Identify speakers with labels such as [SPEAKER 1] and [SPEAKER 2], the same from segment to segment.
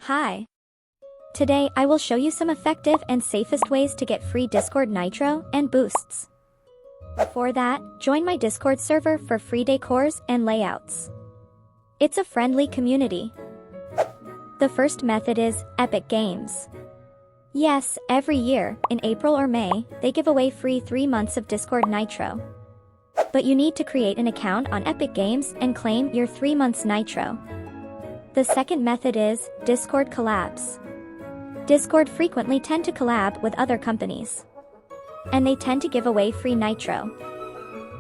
[SPEAKER 1] Hi. Today I will show you some effective and safest ways to get free Discord Nitro and boosts. Before that, join my Discord server for free decors and layouts. It's a friendly community. The first method is Epic Games. Yes, every year, in April or May, they give away free 3 months of Discord Nitro. But you need to create an account on Epic Games and claim your 3 months Nitro. The second method is Discord Collabs. Discord frequently tend to collab with other companies. And they tend to give away free Nitro.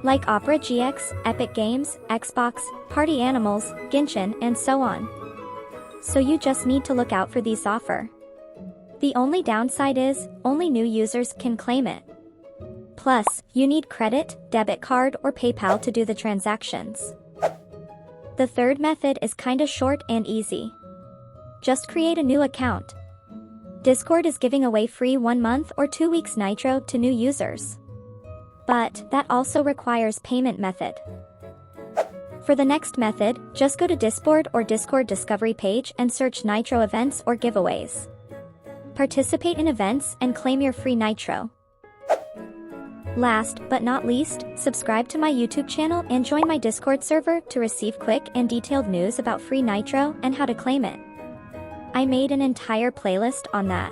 [SPEAKER 1] Like Opera GX, Epic Games, Xbox, Party Animals, Genshin, and so on. So you just need to look out for these offers. The only downside is, only new users can claim it. Plus, you need credit, debit card, or PayPal to do the transactions. The third method is kinda short and easy. Just create a new account. Discord is giving away free 1 month or 2 weeks Nitro to new users. But that also requires payment method. For the next method, just go to Discord or Discord Discovery page and search Nitro events or giveaways. Participate in events and claim your free Nitro. Last but not least, subscribe to my YouTube channel and join my Discord server to receive quick and detailed news about free Nitro and how to claim it. I made an entire playlist on that.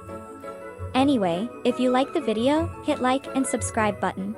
[SPEAKER 1] Anyway, if you like the video, hit like and subscribe button.